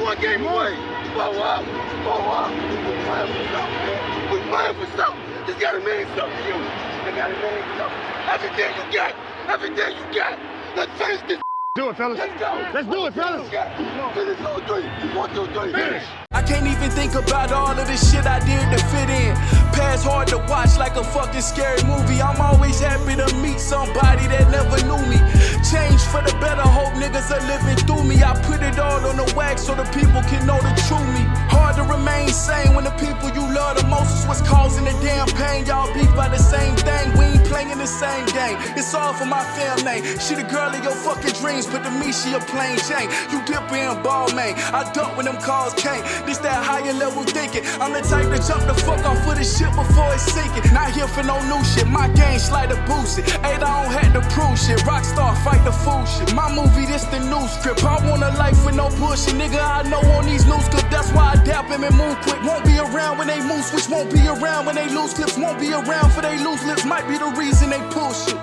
one game away. Blow up. We're playing for something, man. We're playing for something. It's gotta mean something to you. It gotta mean something. Everything you got. Let's finish this. Do it, fellas. Let's go. Let's do it, fellas. Finish 2-3. 1, 2, 3. Finish. I can't even think about all of the shit I did to fit in. Past hard to watch like a fucking scary movie. I'm always happy to meet somebody that never knew me. Change for the better, hope niggas are living through me. I put it all on the wax so the people can know the true me. Hard to remain sane when the people you love the most is what's causing the damn pain. Y'all beef by the same thing, we ain't playing the same game. It's all for my family. She the girl of your fucking dreams, but to me she a plain Jane. You dipper and ball man, I dump when them calls came. This that higher level thinking. I'm the type to jump the fuck off of the shit before it's sinking. Not here for no new shit, my game slider boosted. Ain't I don't have to prove shit, Rockstar fight the fool shit. My movie, this the new script. I want a life with no bullshit, nigga. I know on these news clips, that's why I dap him and move quick. Won't be around when they move switch, won't be around when they lose clips, won't be around for they lose lips. Might be the reason they pull shit.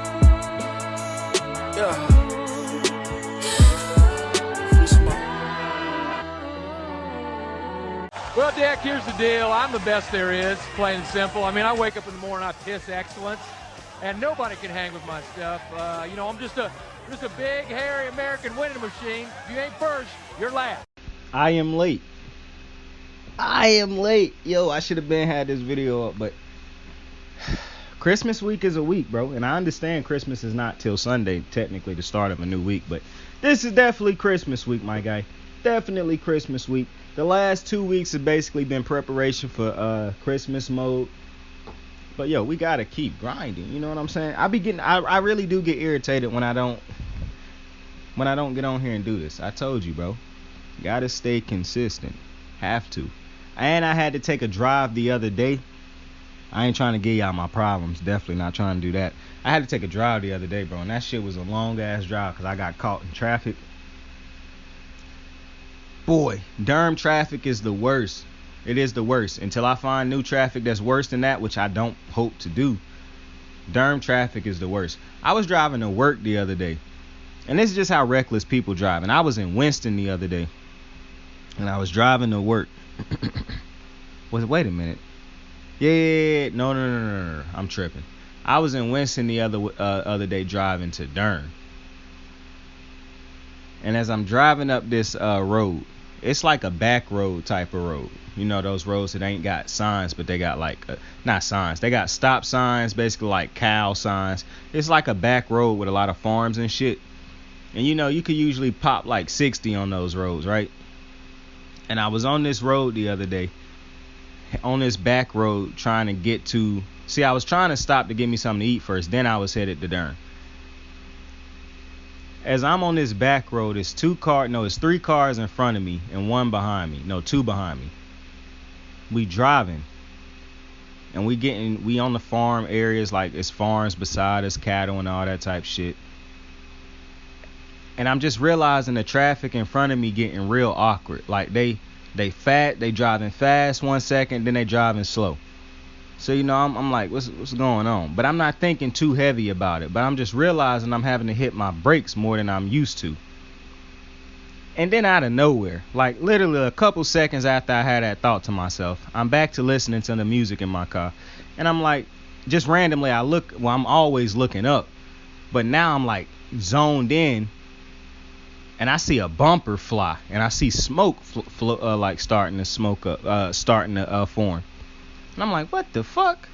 Yeah. Well, Dak, here's the deal. I'm the best there is, plain and simple. I mean, I wake up in the morning, I piss excellence, and nobody can hang with my stuff. I'm just a big, hairy American winning machine. If you ain't first, you're last. I am late. Yo, I should have had this video up, but Christmas week is a week, bro. And I understand Christmas is not till Sunday, technically the start of a new week, but this is definitely Christmas week, my guy. Definitely Christmas week. The last 2 weeks have basically been preparation for Christmas mode. But yo, we gotta keep grinding. You know what I'm saying? I really do get irritated when I don't get on here and do this. I told you, bro. Gotta stay consistent. Have to. And I had to take a drive the other day. I ain't trying to give y'all my problems. Definitely not trying to do that. I had to take a drive the other day, bro. And that shit was a long ass drive because I got caught in traffic. Boy, Durham traffic is the worst. It is the worst. Until I find new traffic that's worse than that, which I don't hope to do. Durham traffic is the worst. I was driving to work the other day. And this is just how reckless people drive. And I was in Winston the other day. And I was driving to work. Wait a minute. Yeah. No. I'm tripping. I was in Winston the other day driving to Durham. And as I'm driving up this road, it's like a back road type of road. You know, those roads that ain't got signs, but they got not signs. They got stop signs, basically like cow signs. It's like a back road with a lot of farms and shit. And you know, you could usually pop like 60 on those roads, right? And I was on this road the other day, on this back road trying to get to... See, I was trying to stop to get me something to eat first. Then I was headed to Durham. As I'm on this back road, it's 3 cars in front of me and 1 behind me. No, 2 behind me. We driving. And we on the farm areas, like it's farms beside us, cattle and all that type shit. And I'm just realizing the traffic in front of me getting real awkward. Like they driving fast 1 second, then they driving slow. So, you know, I'm like, what's going on? But I'm not thinking too heavy about it. But I'm just realizing I'm having to hit my brakes more than I'm used to. And then out of nowhere, like literally a couple seconds after I had that thought to myself, I'm back to listening to the music in my car. And I'm like, just randomly I'm always looking up. But now I'm like zoned in. And I see a bumper fly. And I see smoke starting to form. And I'm like, what the fuck?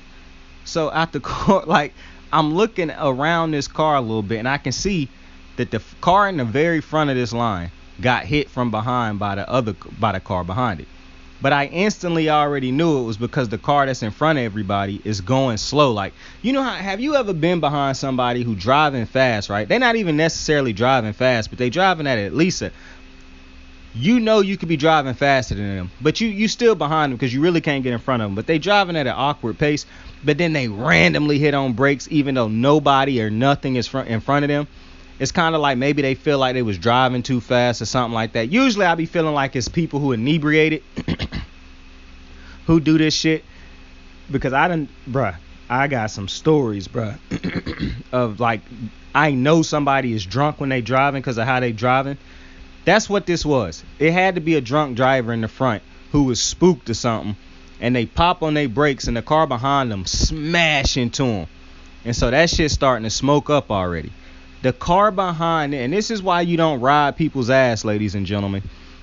So at the car, like, I'm looking around this car a little bit, and I can see that the car in the very front of this line got hit from behind by the car behind it. But I instantly already knew it was because the car that's in front of everybody is going slow. Like, you know, have you ever been behind somebody who driving fast, right? They're not even necessarily driving fast, but they driving at least you know you could be driving faster than them, but you still behind them because you really can't get in front of them. But they driving at an awkward pace, but then they randomly hit on brakes even though nobody or nothing is in front of them. It's kind of like maybe they feel like they was driving too fast or something like that. Usually I be feeling like it's people who inebriated who do this shit, because I got some stories, of like, I know somebody is drunk when they driving because of how they driving. That's what this was. It had to be a drunk driver in the front who was spooked or something, and they pop on their brakes and the car behind them smash into them. And so that shit's starting to smoke up already. The car behind it, and this is why you don't ride people's ass, ladies and gentlemen,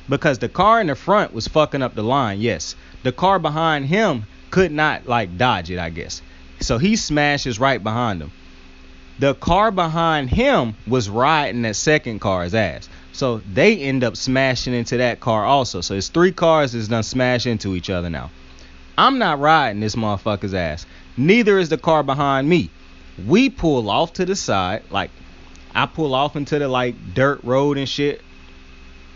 because the car in the front was fucking up the line, yes. The car behind him could not, like, dodge it, I guess. So he smashes right behind him. The car behind him was riding that second car's ass. So they end up smashing into that car also. So it's 3 cars that's done smash into each other now. I'm not riding this motherfucker's ass. Neither is the car behind me. We pull off to the side, like I pull off into the like dirt road and shit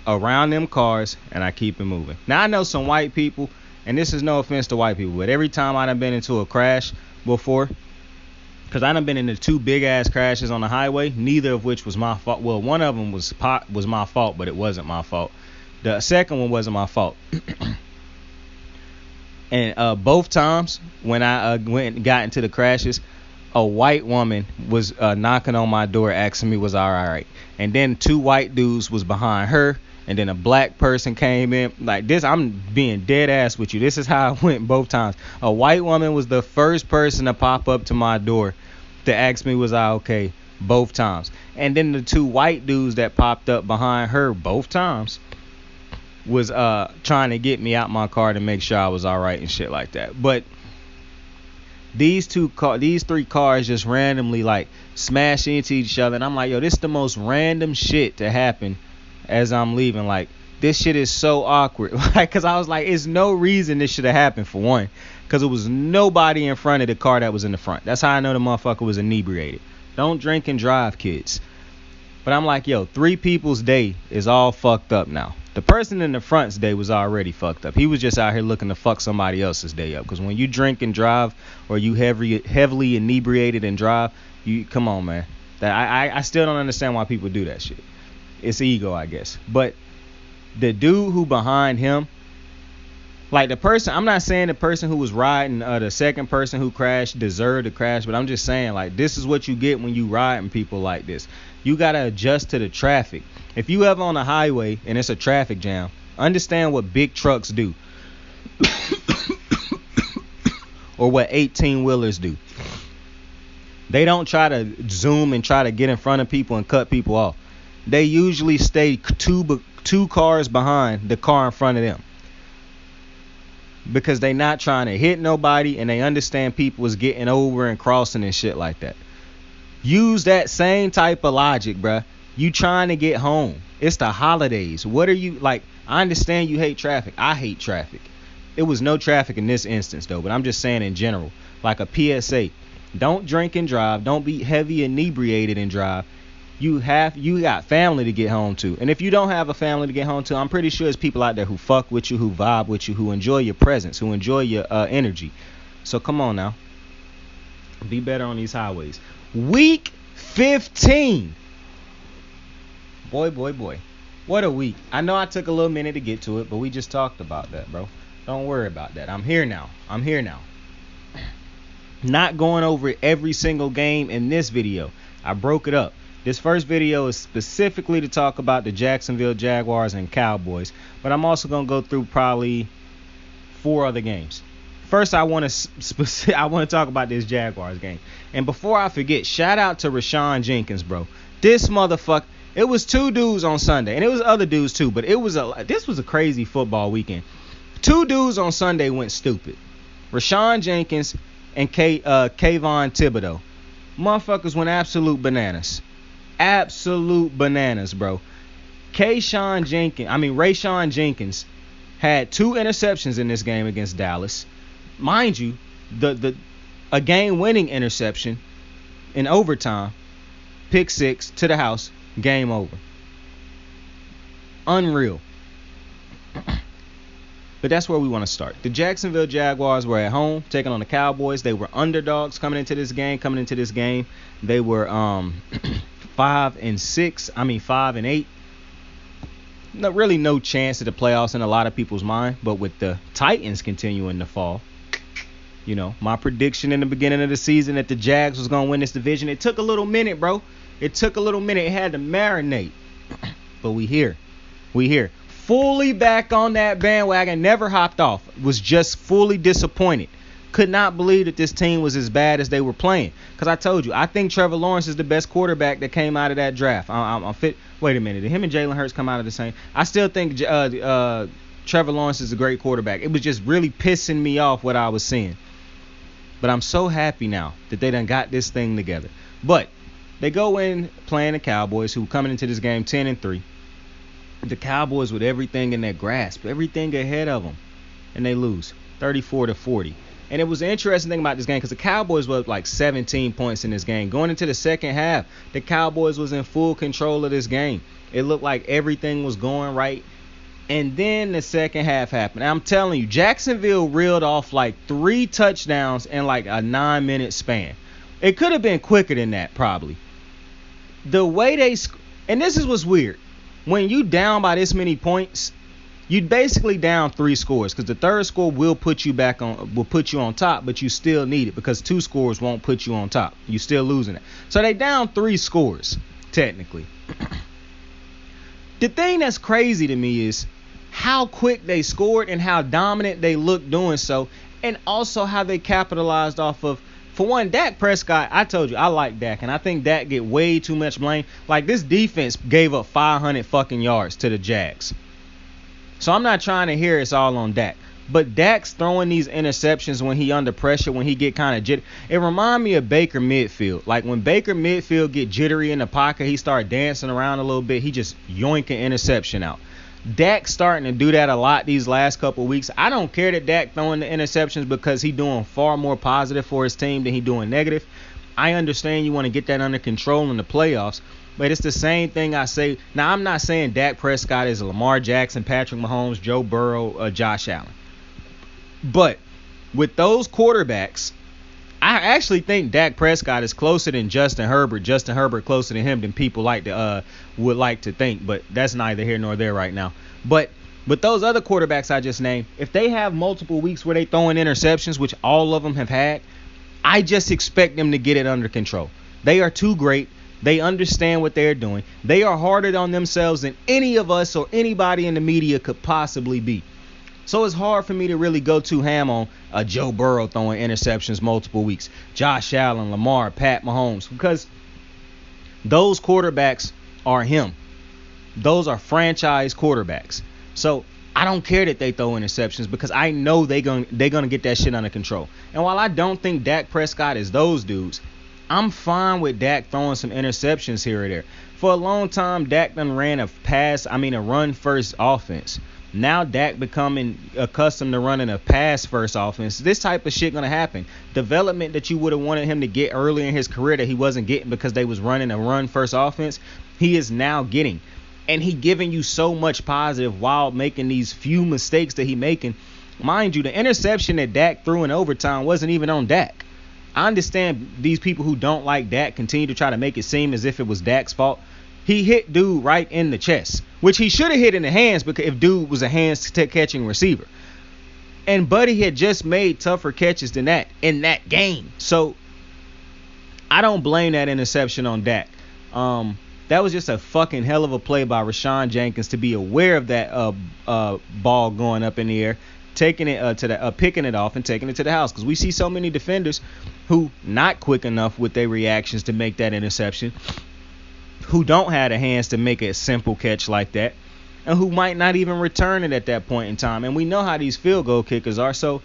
around them cars, and I keep it moving. Now I know some white people, and this is no offense to white people, but every time I done been into a crash before, because I done been into 2 big ass crashes on the highway, neither of which was my fault. Well, one of them was my fault, but it wasn't my fault. The second one wasn't my fault. And both times when I went and got into the crashes, a white woman was knocking on my door asking me was I all right. And then 2 white dudes was behind her, and then a black person came in. Like this, I'm being dead ass with you. This is how it went both times. A white woman was the first person to pop up to my door to ask me was I okay both times. And then the 2 white dudes that popped up behind her both times was trying to get me out my car to make sure I was all right and shit like that. But these 3 cars just randomly like smash into each other, and I'm like, yo, this is the most random shit to happen as I'm leaving. Like, this shit is so awkward. Like, cause I was like, it's no reason this should have happened for one, cause it was nobody in front of the car that was in the front. That's how I know the motherfucker was inebriated. Don't drink and drive, kids. But I'm like, yo, 3 people's day is all fucked up now. The person in the front's day was already fucked up. He was just out here looking to fuck somebody else's day up. Because when you drink and drive, or you heavily inebriated and drive, you come on, man. I still don't understand why people do that shit. It's ego, I guess. But the dude who behind him, like the person, I'm not saying the person who was riding, the second person who crashed deserved to crash, but I'm just saying, like, this is what you get when you riding people like this. You gotta adjust to the traffic. If you ever on a highway and it's a traffic jam, understand what big trucks do. Or what 18-wheelers do. They don't try to zoom and try to get in front of people and cut people off. They usually stay 2 cars behind the car in front of them. Because they not trying to hit nobody, and they understand people is getting over and crossing and shit like that. Use that same type of logic, bruh. You trying to get home. It's the holidays. What are you, like, I understand you hate traffic. I hate traffic. It was no traffic in this instance, though, but I'm just saying in general. Like a PSA. Don't drink and drive. Don't be heavy inebriated and drive. You got family to get home to. And if you don't have a family to get home to, I'm pretty sure there's people out there who fuck with you, who vibe with you, who enjoy your presence, who enjoy your energy. So come on now. Be better on these highways. Week 15. Boy. What a week. I know I took a little minute to get to it, but we just talked about that, bro. Don't worry about that. I'm here now. Not going over every single game in this video. I broke it up. This first video is specifically to talk about the Jacksonville Jaguars and Cowboys, but I'm also going to go through probably 4 other games. First, I want to talk about this Jaguars game. And before I forget, shout out to Rashawn Jenkins, bro. This motherfucker, it was 2 dudes on Sunday, and it was other dudes too, but this was a crazy football weekend. 2 dudes on Sunday went stupid. Rashawn Jenkins and Kayvon Thibodeau. Motherfuckers went absolute bananas. Absolute bananas, bro. Rayshawn Jenkins had 2 interceptions in this game against Dallas. Mind you, a game-winning interception in overtime, pick 6 to the house, game over. Unreal. But that's where we want to start. The Jacksonville Jaguars were at home taking on the Cowboys. They were underdogs coming into this game. They were 5-8. No chance at the playoffs in a lot of people's mind. But with the Titans continuing to fall, you know, my prediction in the beginning of the season that the Jags was going to win this division, it took a little minute, bro. It took a little minute. It had to marinate. But we here. We here. Fully back on that bandwagon. Never hopped off. Was just fully disappointed. Could not believe that this team was as bad as they were playing. Because I told you, I think Trevor Lawrence is the best quarterback that came out of that draft. I'm fit. Wait a minute. Did him and Jalen Hurts come out of the same? I still think Trevor Lawrence is a great quarterback. It was just really pissing me off what I was seeing. But I'm so happy now that they done got this thing together. But they go in playing the Cowboys, who coming into this game 10-3. The Cowboys with everything in their grasp, everything ahead of them, and they lose 34-40. And it was an interesting thing about this game because the Cowboys were like 17 points in this game. Going into the second half, the Cowboys was in full control of this game. It looked like everything was going right. And then the second half happened. I'm telling you, Jacksonville reeled off like 3 touchdowns in like a 9-minute span. It could have been quicker than that probably. The way they and this is what's weird. When you down by this many points, you basically down 3 scores because the third score will put you on top, but you still need it because 2 scores won't put you on top. You still losing it. So they down 3 scores technically. The thing that's crazy to me is how quick they scored and how dominant they looked doing so, and also how they capitalized off of. For one, Dak Prescott, I told you, I like Dak, and I think Dak get way too much blame. Like, this defense gave up 500 fucking yards to the Jags. So I'm not trying to hear it's all on Dak. But Dak's throwing these interceptions when he under pressure, when he get kind of jittery. It remind me of Baker Mayfield. Like, when Baker Mayfield get jittery in the pocket, he start dancing around a little bit. He just yoink an interception out. Dak's starting to do that a lot these last couple of weeks. I don't care that Dak throwing the interceptions because he doing far more positive for his team than he doing negative. I understand you want to get that under control in the playoffs, but it's the same thing I say. Now, I'm not saying Dak Prescott is Lamar Jackson, Patrick Mahomes, Joe Burrow, Josh Allen. But with those quarterbacks, I actually think Dak Prescott is closer than Justin Herbert. Justin Herbert closer to him than people would like to think, but that's neither here nor there right now. But with those other quarterbacks I just named, if they have multiple weeks where they throwing interceptions, which all of them have had, I just expect them to get it under control. They are too great. They understand what they're doing. They are harder on themselves than any of us or anybody in the media could possibly be. So it's hard for me to really go too ham on Joe Burrow throwing interceptions multiple weeks, Josh Allen, Lamar, Pat Mahomes, because those quarterbacks are him. Those are franchise quarterbacks. So I don't care that they throw interceptions because I know they're gonna get that shit under control. And while I don't think Dak Prescott is those dudes, I'm fine with Dak throwing some interceptions here or there. For a long time, Dak done ran a run-first offense. Now Dak becoming accustomed to running a pass-first offense. This type of shit gonna happen. Development that you would have wanted him to get early in his career that he wasn't getting because they was running a run-first offense, he is now getting. And he giving you so much positive while making these few mistakes that he making. Mind you, the interception that Dak threw in overtime wasn't even on Dak. I understand these people who don't like Dak continue to try to make it seem as if it was Dak's fault. He hit dude right in the chest, which he should have hit in the hands because if dude was a hands-catching receiver. And Buddy had just made tougher catches than that in that game. So I don't blame that interception on Dak. That was just a fucking hell of a play by Rashawn Jenkins to be aware of that ball going up in the air, taking it picking it off and taking it to the house. Because we see so many defenders who not quick enough with their reactions to make that interception, who don't have the hands to make a simple catch like that, and who might not even return it at that point in time. And we know how these field goal kickers are. So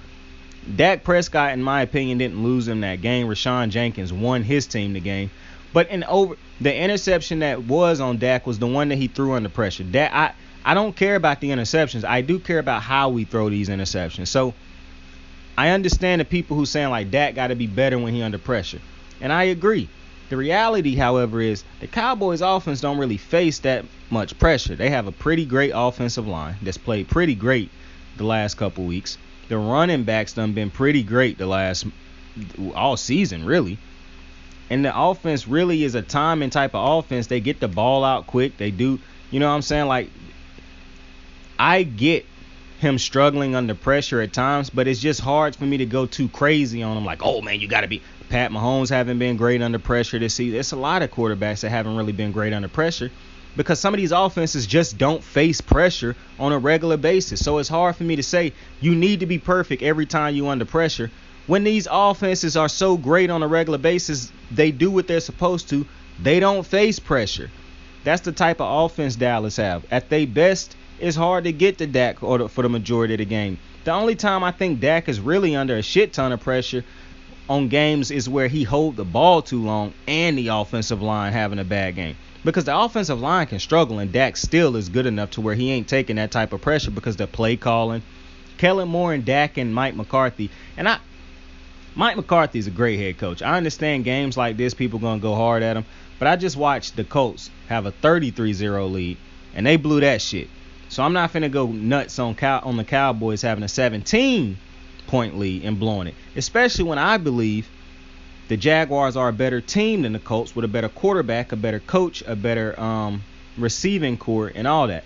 Dak Prescott, in my opinion, didn't lose him that game. Rashawn Jenkins won his team the game. But the interception that was on Dak was the one that he threw under pressure. Dak, I don't care about the interceptions. I do care about how we throw these interceptions. So I understand the people who saying like Dak got to be better when he under pressure. And I agree. The reality, however, is the Cowboys offense don't really face that much pressure. They have a pretty great offensive line that's played pretty great the last couple weeks. The running backs done been pretty great all season, really. And the offense really is a timing type of offense. They get the ball out quick. They do, you know what I'm saying? Like, I get him struggling under pressure at times, but it's just hard for me to go too crazy on him. Like, oh, man, you got to be. Pat Mahomes haven't been great under pressure this season. It's a lot of quarterbacks that haven't really been great under pressure. because some of these offenses just don't face pressure on a regular basis. So it's hard for me to say you need to be perfect every time you under pressure. When these offenses are so great on a regular basis, they do what they're supposed to. They don't face pressure. That's the type of offense Dallas have. At their best, it's hard to get to Dak for the majority of the game. The only time I think Dak is really under a shit ton of pressure on games is where he hold the ball too long and the offensive line having a bad game. Because the offensive line can struggle and Dak still is good enough to where he ain't taking that type of pressure because the play calling. Kellen Moore and Dak and Mike McCarthy. Mike McCarthy is a great head coach. I understand games like this, people going to go hard at him. But I just watched the Colts have a 33-0 lead, and they blew that shit. So I'm not finna go nuts on the Cowboys having a 17-point lead and blowing it. Especially when I believe the Jaguars are a better team than the Colts with a better quarterback, a better coach, a better receiving core, and all that.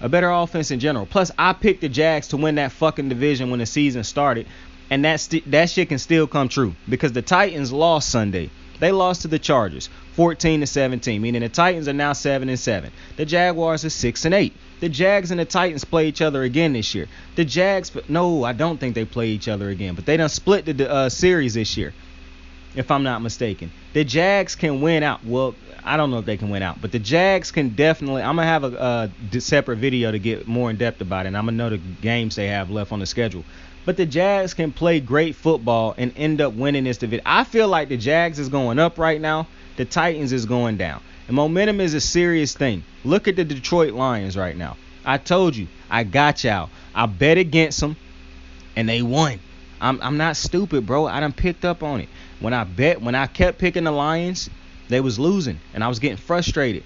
A better offense in general. Plus, I picked the Jags to win that fucking division when the season started. And that shit can still come true. Because the Titans lost Sunday. They lost to the Chargers 14-17, meaning the Titans are now 7-7. The Jaguars are 6-8. The Jags and the Titans play each other again this year. The Jags, no, I don't think they play each other again, but they done split the series this year, if I'm not mistaken. The Jags can win out. Well, I don't know if they can win out, but the Jags can definitely. I'm gonna have a separate video to get more in depth about it, and I'm gonna know the games they have left on the schedule. But the Jags can play great football and end up winning this division. I feel like the Jags is going up right now. The Titans is going down. And momentum is a serious thing. Look at the Detroit Lions right now. I told you. I got y'all. I bet against them, and they won. I'm not stupid, bro. I done picked up on it. When I kept picking the Lions, they was losing, and I was getting frustrated.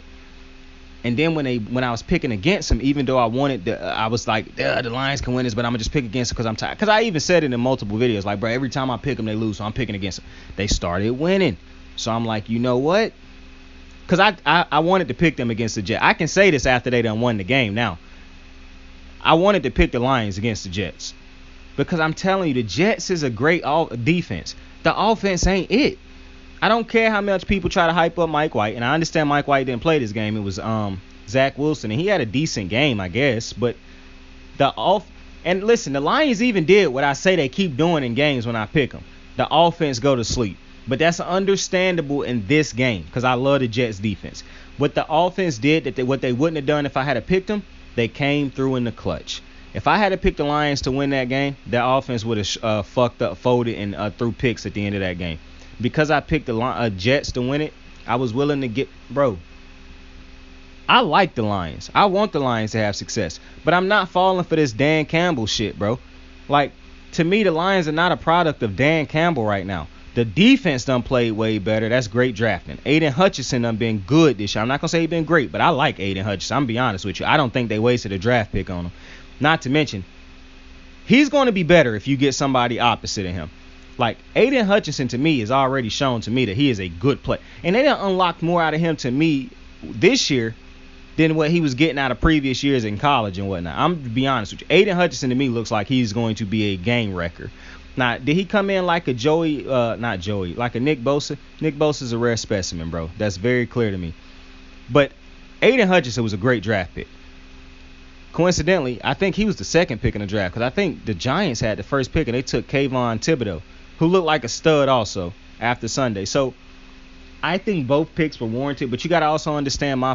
And then when I was picking against them, even though I was like, the Lions can win this, but I'm going to just pick against them because I'm tired. Because I even said it in multiple videos, like, bro, every time I pick them, they lose, so I'm picking against them. They started winning. So I'm like, you know what? Because I wanted to pick them against the Jets. I can say this after they done won the game now. I wanted to pick the Lions against the Jets. Because I'm telling you, the Jets is a great defense. The offense ain't it. I don't care how much people try to hype up Mike White, and I understand Mike White didn't play this game. It was Zach Wilson, and he had a decent game, I guess. But and listen, the Lions even did what I say they keep doing in games when I pick them. The offense go to sleep. But that's understandable in this game because I love the Jets defense. What the offense did, what they wouldn't have done if I had picked them, they came through in the clutch. If I had picked the Lions to win that game, that offense would have fucked up, folded, and threw picks at the end of that game. Because I picked the Jets to win it, I was willing to get, bro. I like the Lions. I want the Lions to have success. But I'm not falling for this Dan Campbell shit, bro. Like, to me, the Lions are not a product of Dan Campbell right now. The defense done played way better. That's great drafting. Aiden Hutchinson done been good this year. I'm not going to say he been great, but I like Aiden Hutchinson. I'm going to be honest with you. I don't think they wasted a draft pick on him. Not to mention, he's going to be better if you get somebody opposite of him. Like, Aiden Hutchinson, to me, has already shown to me that he is a good player. And they done unlocked more out of him, to me, this year than what he was getting out of previous years in college and whatnot. I'm going to be honest with you. Aiden Hutchinson, to me, looks like he's going to be a game wrecker. Now, did he come in like a like a Nick Bosa? Nick Bosa's a rare specimen, bro. That's very clear to me. But Aiden Hutchinson was a great draft pick. Coincidentally, I think he was the second pick in the draft because I think the Giants had the first pick and they took Kayvon Thibodeau, who looked like a stud also after Sunday. So I think both picks were warranted, but you got to also understand my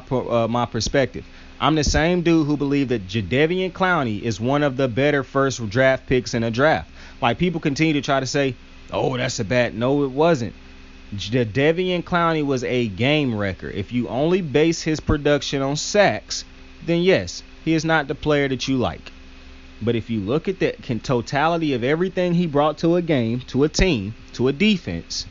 perspective. I'm the same dude who believed that Jadeveon Clowney is one of the better first draft picks in a draft. Like, people continue to try to say, oh, that's a bad. No, it wasn't. Jadeveon Clowney was a game wrecker. If you only base his production on sacks, then yes, he is not the player that you like. But if you look at the totality of everything he brought to a game, to a team, to a defense,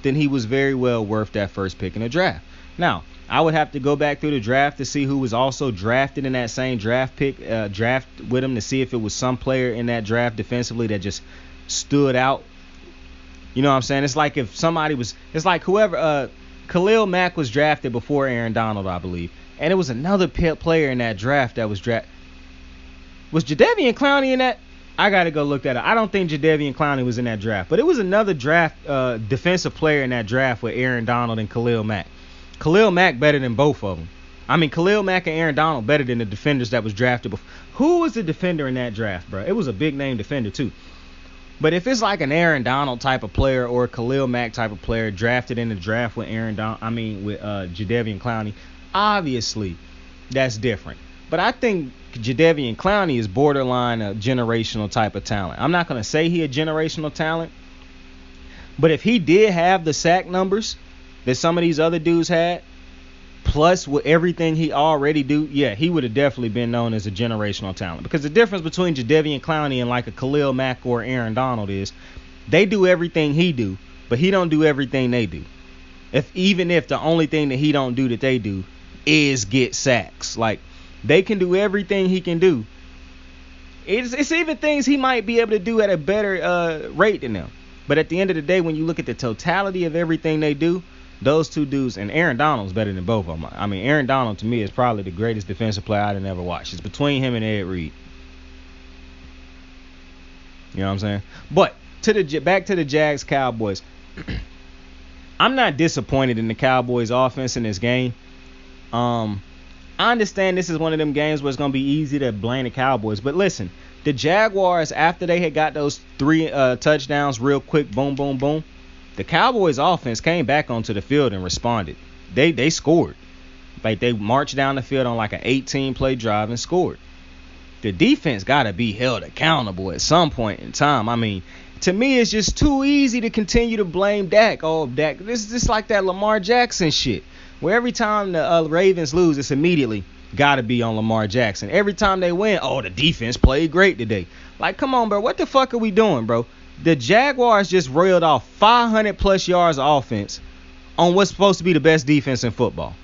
then he was very well worth that first pick in the draft. Now, I would have to go back through the draft to see who was also drafted in that same draft with him to see if it was some player in that draft defensively that just stood out. You know what I'm saying? It's like if somebody was, it's like whoever, Khalil Mack was drafted before Aaron Donald, I believe. And it was another player in that draft that was drafted. Was Jadeveon Clowney in that? I got to go look that up. I don't think Jadeveon Clowney was in that draft. But it was another draft defensive player in that draft with Aaron Donald and Khalil Mack. Khalil Mack better than both of them. I mean, Khalil Mack and Aaron Donald better than the defenders that was drafted before. Who was the defender in that draft, bro? It was a big name defender too. But if it's like an Aaron Donald type of player or a Khalil Mack type of player drafted in the draft with Jadeveon Clowney, obviously that's different. But I think Jadeveon Clowney is borderline a generational type of talent. I'm not going to say he a generational talent, but if he did have the sack numbers that some of these other dudes had, plus with everything he already do, yeah, he would have definitely been known as a generational talent. Because the difference between Jadeveon Clowney and like a Khalil Mack or Aaron Donald is they do everything he do, but he don't do everything they do. Even if the only thing that he don't do that they do is get sacks. Like, they can do everything he can do. It's even things he might be able to do at a better rate than them. But at the end of the day, when you look at the totality of everything they do, those two dudes, and Aaron Donald's better than both of them. I mean, Aaron Donald to me is probably the greatest defensive player I've ever watched. It's between him and Ed Reed. You know what I'm saying? But back to the Jags Cowboys. I'm not disappointed in the Cowboys offense in this game. I understand this is one of them games where it's going to be easy to blame the Cowboys. But listen, the Jaguars, after they had got those 3 touchdowns real quick, boom, boom, boom, the Cowboys offense came back onto the field and responded. They scored. Like, they marched down the field on like an 18-play drive and scored. The defense got to be held accountable at some point in time. I mean, to me, it's just too easy to continue to blame Dak. Oh, Dak. This is just like that Lamar Jackson shit, where every time the Ravens lose, it's immediately got to be on Lamar Jackson. Every time they win, oh, the defense played great today. Like, come on, bro. What the fuck are we doing, bro? The Jaguars just railed off 500-plus yards of offense on what's supposed to be the best defense in football.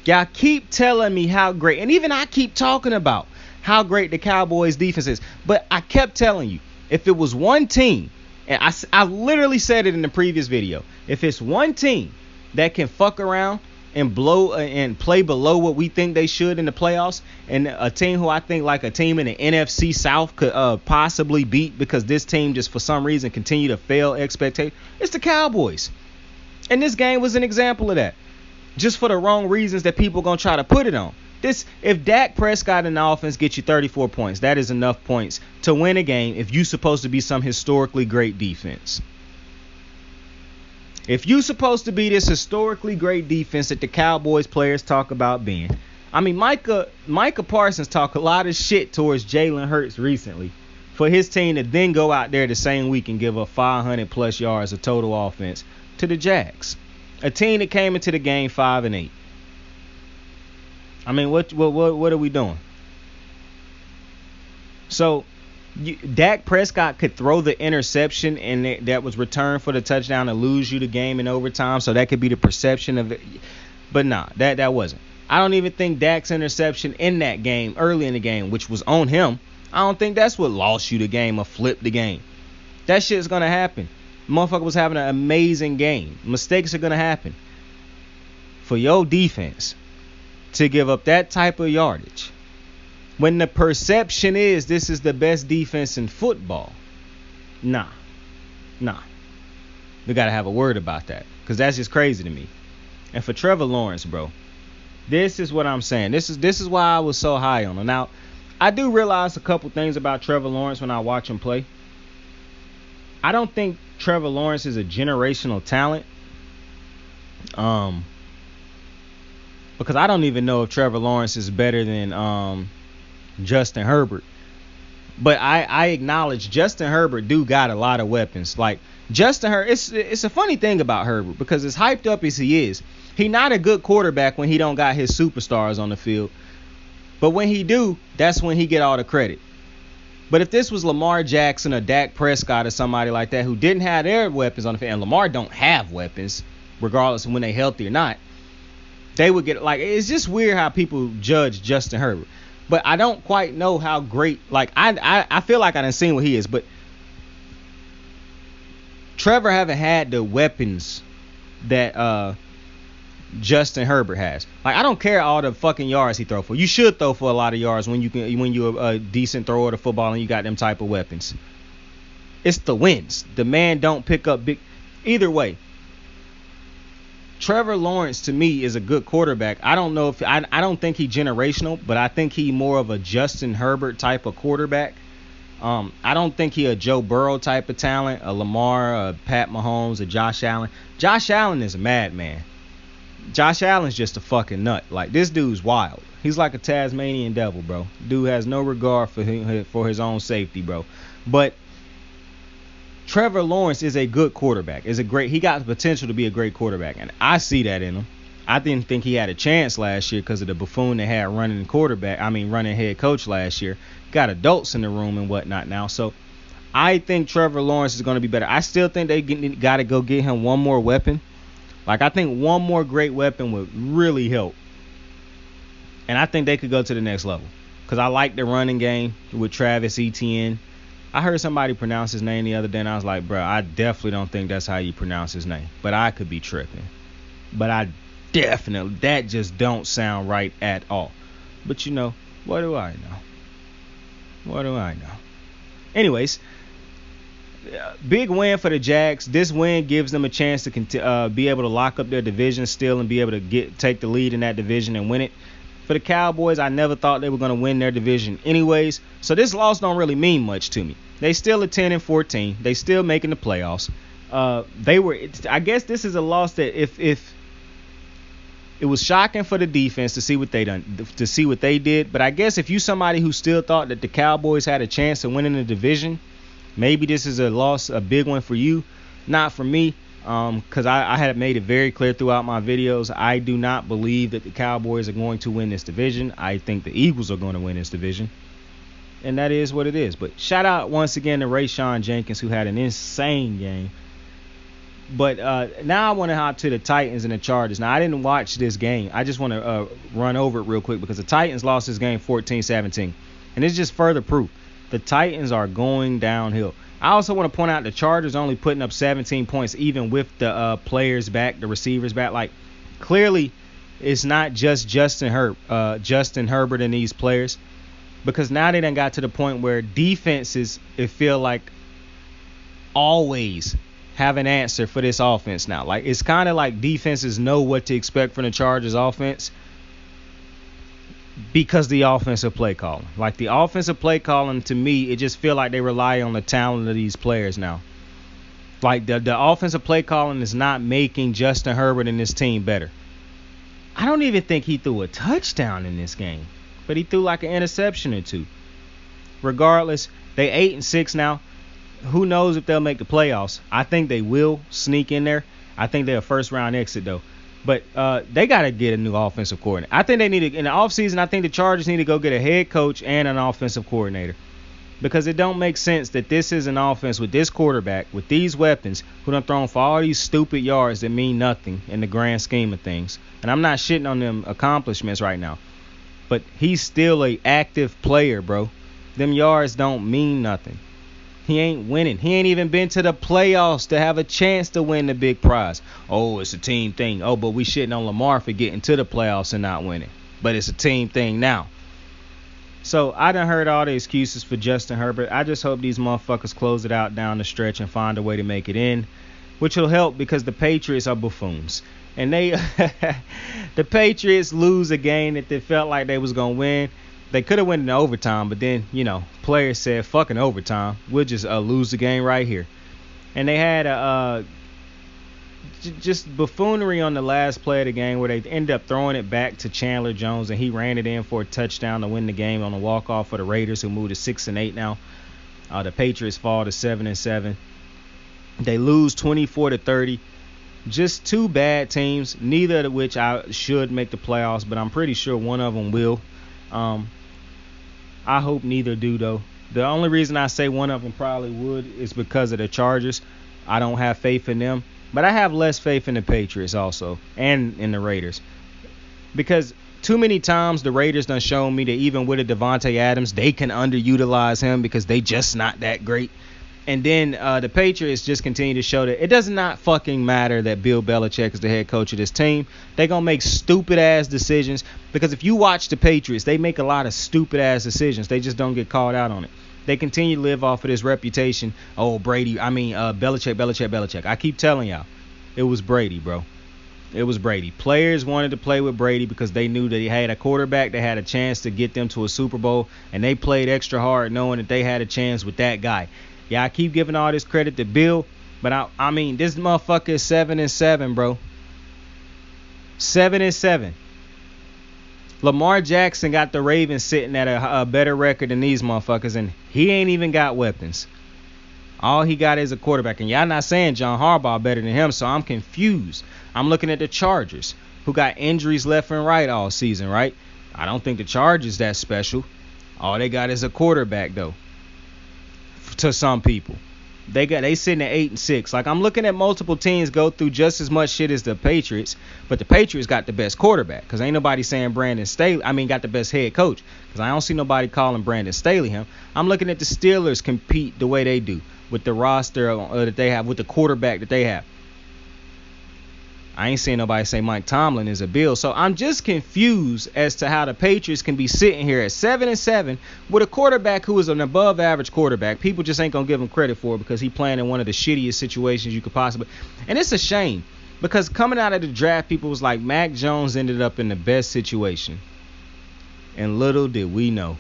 Y'all keep telling me how great, and even I keep talking about how great the Cowboys defense is. But I kept telling you, if it was one team, and I literally said it in the previous video, if it's one team that can fuck around and blow and play below what we think they should in the playoffs, and a team who I think like a team in the NFC South could possibly beat, because this team just for some reason continue to fail expectations, it's the Cowboys. And this game was an example of that, just for the wrong reasons that people gonna try to put it on. If Dak Prescott in the offense gets you 34 points, that is enough points to win a game if you're supposed to be some historically great defense. If you're supposed to be this historically great defense that the Cowboys players talk about being. I mean, Micah Parsons talked a lot of shit towards Jalen Hurts recently for his team to then go out there the same week and give up 500-plus yards of total offense to the Jags, a team that came into the game 5-8. I mean, what are we doing? So, Dak Prescott could throw the interception and that was returned for the touchdown to lose you the game in overtime, so that could be the perception of it. But nah, that wasn't. I don't even think Dak's interception in that game, early in the game, which was on him, I don't think that's what lost you the game or flipped the game. That shit's going to happen. Motherfucker was having an amazing game. Mistakes are going to happen. For your defense to give up that type of yardage, when the perception is this is the best defense in football, nah. We got to have a word about that, because that's just crazy to me. And for Trevor Lawrence, bro, this is what I'm saying. This is why I was so high on him. Now, I do realize a couple things about Trevor Lawrence when I watch him play. I don't think Trevor Lawrence is a generational talent. Because I don't even know if Trevor Lawrence is better than Justin Herbert. But I acknowledge Justin Herbert do got a lot of weapons. Like Justin Herbert, it's a funny thing about Herbert, because as hyped up as he is, he not a good quarterback when he don't got his superstars on the field. But when he do, that's when he get all the credit. But if this was Lamar Jackson or Dak Prescott or somebody like that who didn't have their weapons on the field, and Lamar don't have weapons, regardless of when they healthy or not, they would get, like, it's just weird how people judge Justin Herbert. But I don't quite know how great, like, I feel like I done seen what he is, but Trevor haven't had the weapons that Justin Herbert has. Like, I don't care all the fucking yards he throw for. You should throw for a lot of yards when you're a decent thrower of the football and you got them type of weapons. It's the wins. The man don't pick up big. Either way, Trevor Lawrence to me is a good quarterback. I don't know if I don't think he's generational, but I think he more of a Justin Herbert type of quarterback. I don't think he a Joe Burrow type of talent, a Lamar, a Pat Mahomes, a Josh Allen. Josh Allen is a madman. Josh Allen's just a fucking nut. Like, this dude's wild. He's like a Tasmanian devil, bro. Dude has no regard for his own safety, bro. But Trevor Lawrence is a good quarterback. He got the potential to be a great quarterback, and I see that in him. I didn't think he had a chance last year because of the buffoon they had running head coach last year. Got adults in the room and whatnot now. So I think Trevor Lawrence is going to be better. I still think they got to go get him one more weapon. Like, I think one more great weapon would really help. And I think they could go to the next level. Because I like the running game with Travis Etienne. I heard somebody pronounce his name the other day, and I was like, bro, I definitely don't think that's how you pronounce his name. But I could be tripping. But that just don't sound right at all. But, what do I know? Anyways, big win for the Jags. This win gives them a chance to be able to lock up their division still and be able to take the lead in that division and win it. For the Cowboys, I never thought they were going to win their division anyways. So this loss don't really mean much to me. They still at 10-14. They still making the playoffs. I guess this is a loss that if it was shocking for the defense to see what they did. But I guess if you somebody who still thought that the Cowboys had a chance of winning the division, maybe this is a big one for you. Not for me, because I had made it very clear throughout my videos. I do not believe that the Cowboys are going to win this division. I think the Eagles are going to win this division. And that is what it is. But shout out once again to Rayshawn Jenkins, who had an insane game. But now I want to hop to the Titans and the Chargers. Now, I didn't watch this game. I just want to run over it real quick because the Titans lost this game 14-17. And it's just further proof. The Titans are going downhill. I also want to point out the Chargers only putting up 17 points even with the players back, the receivers back. Like, clearly it's not just Justin Herbert and these players. Because now they done got to the point where defenses, it feel like, always have an answer for this offense now. Like, it's kind of like defenses know what to expect from the Chargers offense because the offensive play calling. Like, the offensive play calling, to me, it just feel like they rely on the talent of these players now. Like, the offensive play calling is not making Justin Herbert and his team better. I don't even think he threw a touchdown in this game, but he threw like an interception or two. Regardless, they 8-6 now. Who knows if they'll make the playoffs? I think they will sneak in there. I think they're a first-round exit, though. But they got to get a new offensive coordinator. I think they need to, in the offseason, I think the Chargers need to go get a head coach and an offensive coordinator. Because it don't make sense that this is an offense with this quarterback, with these weapons, who done thrown for all these stupid yards that mean nothing in the grand scheme of things. And I'm not shitting on them accomplishments right now. But he's still a active player, bro. Them yards don't mean nothing. He ain't winning. He ain't even been to the playoffs to have a chance to win the big prize. Oh, it's a team thing. Oh, but we shitting on Lamar for getting to the playoffs and not winning. But it's a team thing now. So I done heard all the excuses for Justin Herbert. I just hope these motherfuckers close it out down the stretch and find a way to make it in, which will help because the Patriots are buffoons. And the Patriots lose a game that they felt like they was going to win. They could have went in overtime, but then, players said, fucking overtime. We'll just lose the game right here. And they had just buffoonery on the last play of the game where they ended up throwing it back to Chandler Jones, and he ran it in for a touchdown to win the game on a walk-off for the Raiders, who moved to 6-8 now. The Patriots fall to 7-7. They lose 24-30. Just two bad teams, neither of which I should make the playoffs, but I'm pretty sure one of them will. I hope neither do, though. The only reason I say one of them probably would is because of the Chargers. I don't have faith in them. But I have less faith in the Patriots also, and in the Raiders. Because too many times the Raiders done shown me that even with a Devontae Adams, they can underutilize him because they just not that great. And then the Patriots just continue to show that it does not fucking matter that Bill Belichick is the head coach of this team. They're going to make stupid-ass decisions. Because if you watch the Patriots, they make a lot of stupid-ass decisions. They just don't get called out on it. They continue to live off of this reputation. Oh, Belichick. I keep telling y'all, it was Brady, bro. It was Brady. Players wanted to play with Brady because they knew that he had a quarterback that had a chance to get them to a Super Bowl, and they played extra hard knowing that they had a chance with that guy. Yeah, I keep giving all this credit to Bill, but I mean, this motherfucker is 7-7, bro. 7-7. Lamar Jackson got the Ravens sitting at a better record than these motherfuckers, and he ain't even got weapons. All he got is a quarterback, and y'all not saying John Harbaugh better than him, so I'm confused. I'm looking at the Chargers, who got injuries left and right all season, right? I don't think the Chargers that special. All they got is a quarterback, though, to some people. They sitting at 8-6. Like, I'm looking at multiple teams go through just as much shit as the Patriots, but the Patriots got the best quarterback, because ain't nobody saying Brandon Staley. I mean, got the best head coach, because I don't see nobody calling Brandon Staley him. I'm looking at the Steelers compete the way they do with the roster that they have, with the quarterback that they have. I ain't seeing nobody say Mike Tomlin is a Bill. So I'm just confused as to how the Patriots can be sitting here at 7-7 with a quarterback who is an above average quarterback. People just ain't going to give him credit for it because he playing in one of the shittiest situations you could possibly. And it's a shame because coming out of the draft, people was like, Mac Jones ended up in the best situation. And little did we know.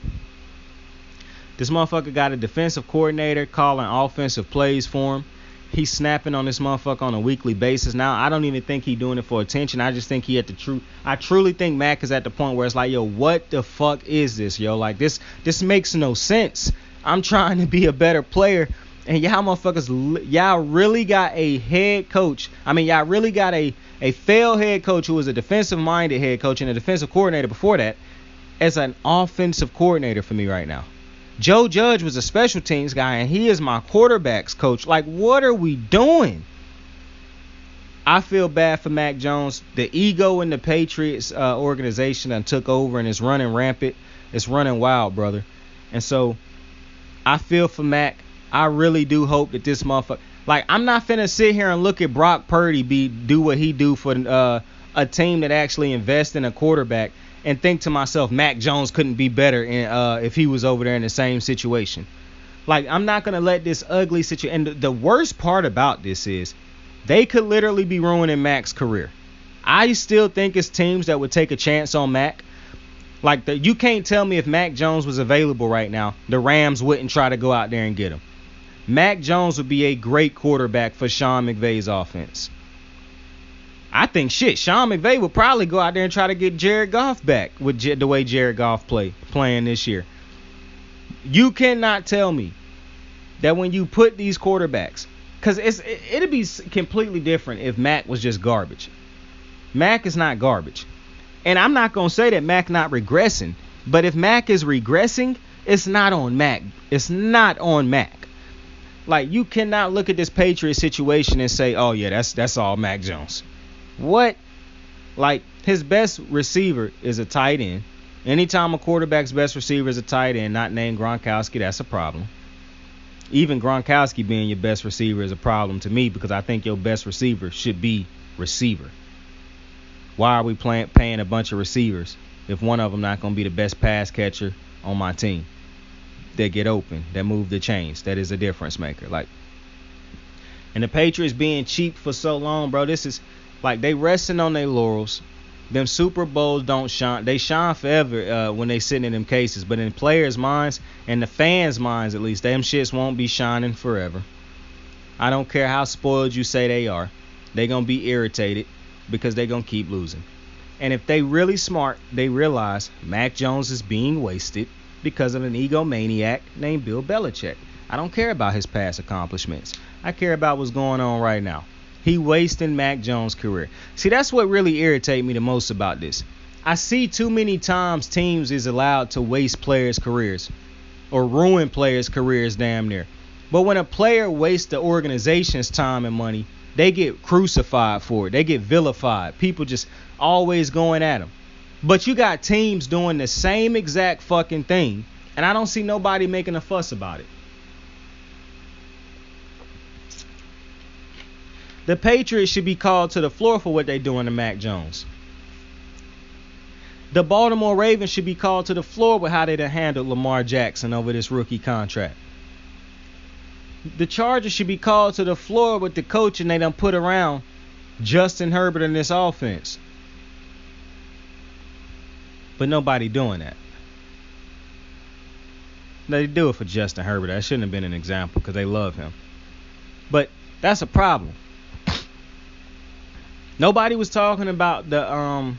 This motherfucker got a defensive coordinator calling offensive plays for him. He's snapping on this motherfucker on a weekly basis. Now, I don't even think he's doing it for attention. I just think he at the I truly think Mac is at the point where it's like, yo, what the fuck is this, yo? Like, this makes no sense. I'm trying to be a better player, and y'all motherfuckers, y'all really got a head coach. I mean, y'all really got a failed head coach who was a defensive-minded head coach and a defensive coordinator before that as an offensive coordinator for me right now. Joe Judge was a special teams guy, and he is my quarterbacks coach. Like, what are we doing? I feel bad for Mac Jones. The ego in the Patriots organization that took over and is running rampant. It's running wild, brother. And so I feel for Mac. I really do hope that this motherfucker. Like, I'm not finna sit here and look at Brock Purdy do what he do for a team that actually invests in a quarterback and think to myself, Mac Jones couldn't be better if he was over there in the same situation. Like, I'm not going to let this ugly situation. And the worst part about this is they could literally be ruining Mac's career. I still think it's teams that would take a chance on Mac. Like, you can't tell me if Mac Jones was available right now, the Rams wouldn't try to go out there and get him. Mac Jones would be a great quarterback for Sean McVay's offense. I think Sean McVay would probably go out there and try to get Jared Goff back with the way Jared Goff playing this year. You cannot tell me that when you put these quarterbacks, because it'd be completely different if Mac was just garbage. Mac is not garbage. And I'm not going to say that Mac not regressing, but if Mac is regressing, it's not on Mac. It's not on Mac. Like, you cannot look at this Patriots situation and say, oh yeah, that's all Mac Jones. What? Like, his best receiver is a tight end. Anytime a quarterback's best receiver is a tight end, not named Gronkowski, that's a problem. Even Gronkowski being your best receiver is a problem to me because I think your best receiver should be receiver. Why are we paying a bunch of receivers if one of them not going to be the best pass catcher on my team? That get open, that move the chains, that is a difference maker. Like, and the Patriots being cheap for so long, bro, this is... Like, they resting on their laurels. Them Super Bowls don't shine. They shine forever when they sitting in them cases. But in players' minds and the fans' minds, at least, them shits won't be shining forever. I don't care how spoiled you say they are. They going to be irritated because they going to keep losing. And if they really smart, they realize Mac Jones is being wasted because of an egomaniac named Bill Belichick. I don't care about his past accomplishments. I care about what's going on right now. He wasting Mac Jones' career. See, that's what really irritates me the most about this. I see too many times teams is allowed to waste players' careers or ruin players' careers damn near. But when a player wastes the organization's time and money, they get crucified for it. They get vilified. People just always going at them. But you got teams doing the same exact fucking thing, and I don't see nobody making a fuss about it. The Patriots should be called to the floor for what they're doing to Mac Jones. The Baltimore Ravens should be called to the floor with how they done handled Lamar Jackson over this rookie contract. The Chargers should be called to the floor with the coaching they done put around Justin Herbert in this offense. But nobody doing that. They do it for Justin Herbert. That shouldn't have been an example because they love him. But that's a problem. Nobody was talking about the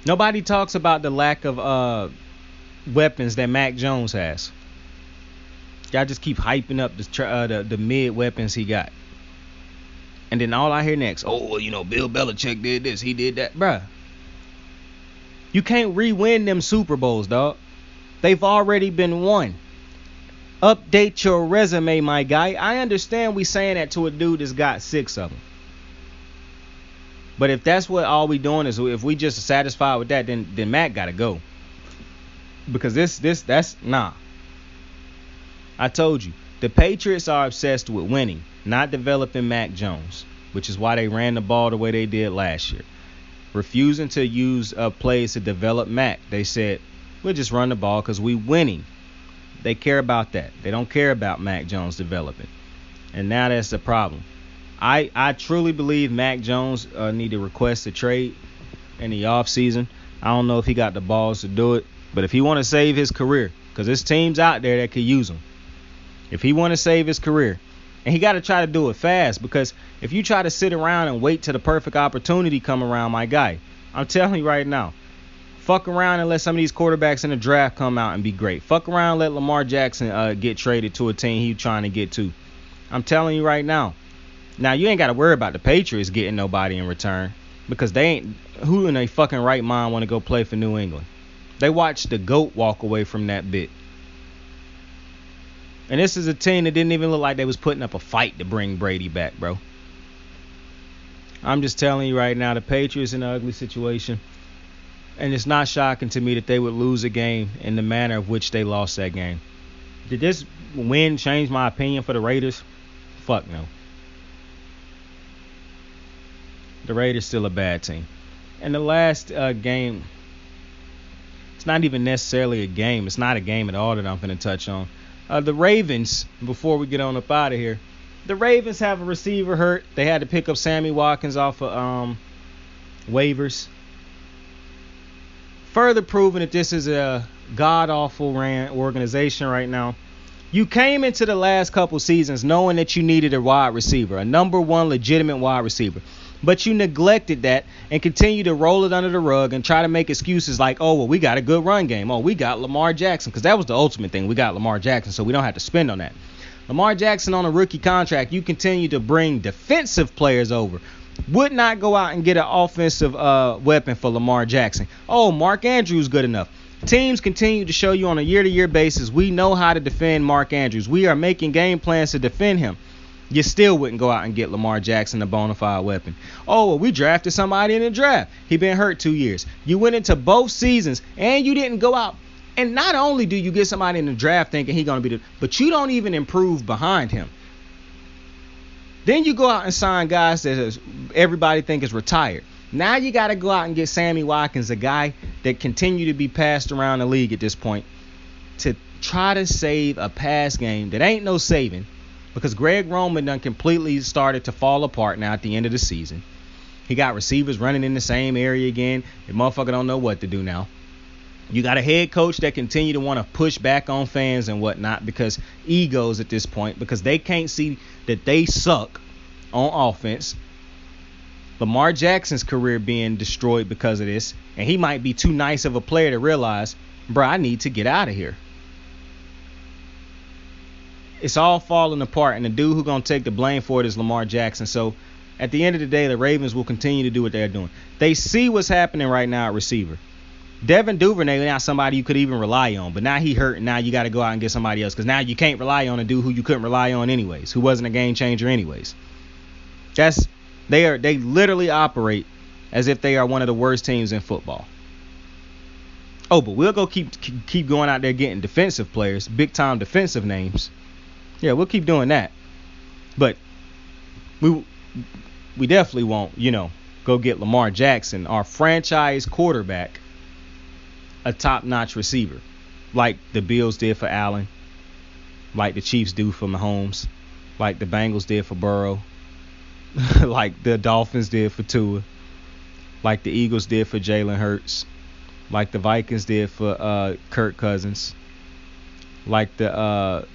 nobody talks about the lack of weapons that Mac Jones has. Y'all just keep hyping up the mid weapons he got. And then all I hear next, oh, well, Bill Belichick did this, he did that. Bruh. You can't re-win them Super Bowls, dog. They've already been won. Update your resume, my guy. I understand we saying that to a dude that's got 6 of them. But if that's what all we doing is, if we just satisfied with that, then Mac got to go. Because that's, nah. I told you, the Patriots are obsessed with winning, not developing Mac Jones, which is why they ran the ball the way they did last year. Refusing to use plays to develop Mac. They said, we'll just run the ball because we winning. They care about that. They don't care about Mac Jones developing. And now that's the problem. I truly believe Mac Jones need to request a trade in the offseason. I don't know if he got the balls to do it. But if he want to save his career, because there's teams out there that could use him. If he want to save his career, and he got to try to do it fast, because if you try to sit around and wait till the perfect opportunity come around, my guy, I'm telling you right now, fuck around and let some of these quarterbacks in the draft come out and be great. Fuck around and let Lamar Jackson get traded to a team he's trying to get to. I'm telling you right now. Now, you ain't got to worry about the Patriots getting nobody in return, because they ain't, who in their fucking right mind want to go play for New England? They watched the GOAT walk away from that bit. And this is a team that didn't even look like they was putting up a fight to bring Brady back, bro. I'm just telling you right now, the Patriots in an ugly situation. And it's not shocking to me that they would lose a game in the manner of which they lost that game. Did this win change my opinion for the Raiders? Fuck no. The Raiders still a bad team. And the last game, it's not even necessarily a game. It's not a game at all that I'm going to touch on. The Ravens, before we get on up out of here, the Ravens have a receiver hurt. They had to pick up Sammy Watkins off of waivers. Further proving that this is a god-awful ran organization right now. You came into the last couple seasons knowing that you needed a wide receiver, a number one legitimate wide receiver. But you neglected that and continue to roll it under the rug and try to make excuses like, oh, well, we got a good run game. Oh, we got Lamar Jackson, because that was the ultimate thing. We got Lamar Jackson, so we don't have to spend on that. Lamar Jackson on a rookie contract, you continue to bring defensive players over. Would not go out and get an offensive weapon for Lamar Jackson. Oh, Mark Andrews good enough. Teams continue to show you on a year-to-year basis, we know how to defend Mark Andrews. We are making game plans to defend him. You still wouldn't go out and get Lamar Jackson a bona fide weapon. Oh, well, we drafted somebody in the draft. He been hurt 2 years. You went into both seasons, and you didn't go out. And not only do you get somebody in the draft thinking he's going to be but you don't even improve behind him. Then you go out and sign guys that everybody think is retired. Now you got to go out and get Sammy Watkins, a guy that continue to be passed around the league at this point, to try to save a pass game that ain't no saving, because Greg Roman done completely started to fall apart now at the end of the season. He got receivers running in the same area again. The motherfucker don't know what to do now. You got a head coach that continue to want to push back on fans and whatnot because egos at this point, because they can't see that they suck on offense. Lamar Jackson's career being destroyed because of this, and he might be too nice of a player to realize, bro, I need to get out of here. It's all falling apart, and the dude who's going to take the blame for it is Lamar Jackson. So at the end of the day, the Ravens will continue to do what they're doing. They see what's happening right now at receiver. Devin Duvernay not somebody you could even rely on, but now he hurt, and now you got to go out and get somebody else, because now you can't rely on a dude who you couldn't rely on anyways, who wasn't a game changer anyways. They literally operate as if they are one of the worst teams in football. Oh, but we'll go keep going out there getting defensive players, big time defensive names. Yeah, we'll keep doing that. But we definitely won't, go get Lamar Jackson, our franchise quarterback, a top-notch receiver, like the Bills did for Allen, like the Chiefs do for Mahomes, like the Bengals did for Burrow. like the Dolphins did for Tua, like the Eagles did for Jalen Hurts, like the Vikings did for Kirk Cousins, like the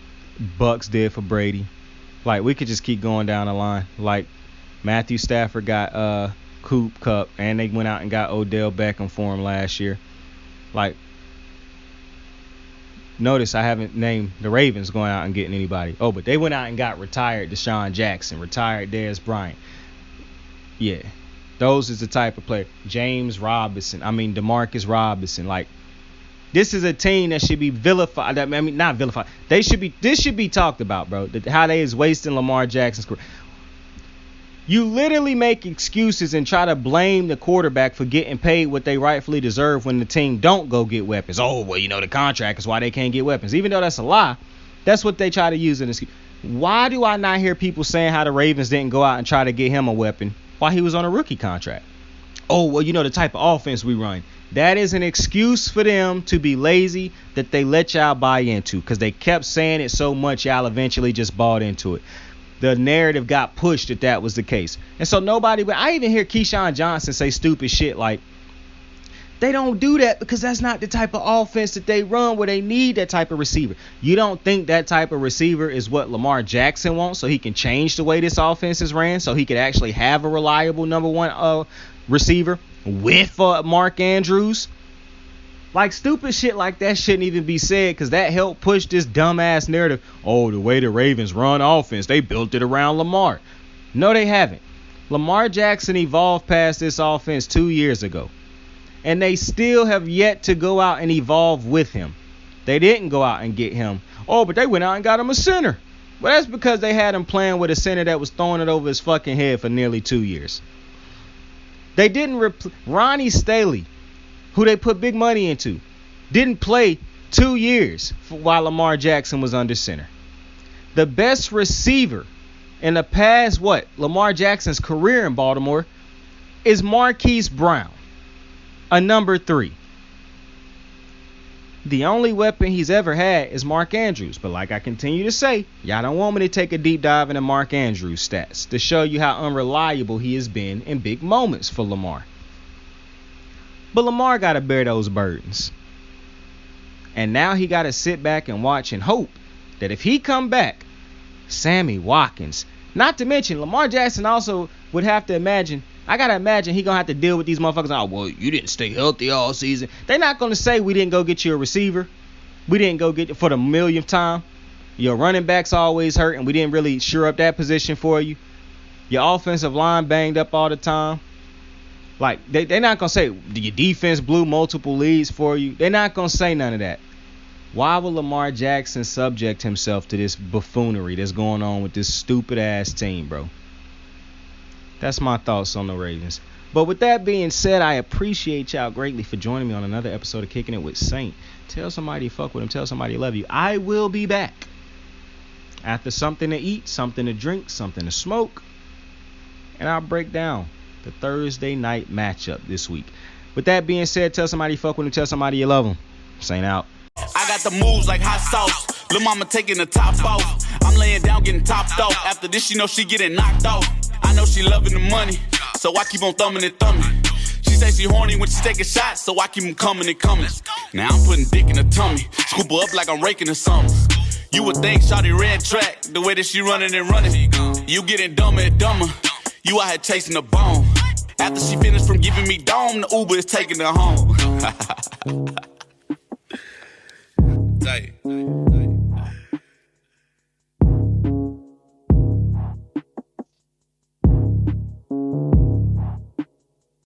Bucks did for Brady. Like, we could just keep going down the line. Like, Matthew Stafford got Coop Cup, and they went out and got Odell Beckham for him last year. Like, notice I haven't named the Ravens going out and getting anybody. Oh, but they went out and got retired Deshaun Jackson, retired Dez Bryant. Yeah, those is the type of player. James Robinson, DeMarcus Robinson. Like, this is a team that should be vilified. I mean, not vilified. This should be talked about, bro. How they is wasting Lamar Jackson's career. You literally make excuses and try to blame the quarterback for getting paid what they rightfully deserve when the team don't go get weapons. Oh, well, the contract is why they can't get weapons. Even though that's a lie, that's what they try to use as an excuse. Why do I not hear people saying how the Ravens didn't go out and try to get him a weapon while he was on a rookie contract? Oh, well, the type of offense we run. That is an excuse for them to be lazy that they let y'all buy into, because they kept saying it so much y'all eventually just bought into it. The narrative got pushed that was the case. And so I even hear Keyshawn Johnson say stupid shit like, they don't do that because that's not the type of offense that they run where they need that type of receiver. You don't think that type of receiver is what Lamar Jackson wants so he can change the way this offense is ran, so he could actually have a reliable number one receiver with Mark Andrews? Like, stupid shit like that shouldn't even be said, because that helped push this dumbass narrative. Oh, the way the Ravens run offense, they built it around Lamar. No, they haven't. Lamar Jackson evolved past this offense 2 years ago, and they still have yet to go out and evolve with him. They didn't go out and get him. Oh, but they went out and got him a center. Well, that's because they had him playing with a center that was throwing it over his fucking head for nearly 2 years. They didn't Ronnie Staley, who they put big money into, didn't play 2 years while Lamar Jackson was under center. The best receiver in the past, Lamar Jackson's career in Baltimore is Marquise Brown, a number 3. The only weapon he's ever had is Mark Andrews. But like I continue to say, y'all don't want me to take a deep dive into Mark Andrews' stats to show you how unreliable he has been in big moments for Lamar. But Lamar got to bear those burdens. And now he got to sit back and watch and hope that if he come back, Sammy Watkins, not to mention Lamar Jackson also would have to imagine, I got to imagine he going to have to deal with these motherfuckers. Oh, well, you didn't stay healthy all season. They're not going to say we didn't go get you a receiver. We didn't go get you for the millionth time. Your running back's always hurt, and we didn't really sure up that position for you. Your offensive line banged up all the time. Like, they're not going to say your defense blew multiple leads for you. They're not going to say none of that. Why would Lamar Jackson subject himself to this buffoonery that's going on with this stupid-ass team, bro? That's my thoughts on the Ravens. But with that being said, I appreciate y'all greatly for joining me on another episode of Kicking It with Saint. Tell somebody you fuck with him. Tell somebody you love you. I will be back after something to eat, something to drink, something to smoke, and I'll break down the Thursday night matchup this week. With that being said, tell somebody you fuck with him. Tell somebody you love him. Saint out. I got the moves like hot sauce. Lil' mama taking the top off. I'm laying down getting topped off. After this, you know she getting knocked off. I know she loving the money, so I keep on thumbing and thumbing. She say she horny when she taking shots, so I keep them coming and coming. Now I'm putting dick in her tummy, scoop her up like I'm raking her something. You would think shawty red track, the way that she running and running. You getting dumber and dumber, you out here chasing the bone. After she finished from giving me dome, the Uber is taking her home. Tight.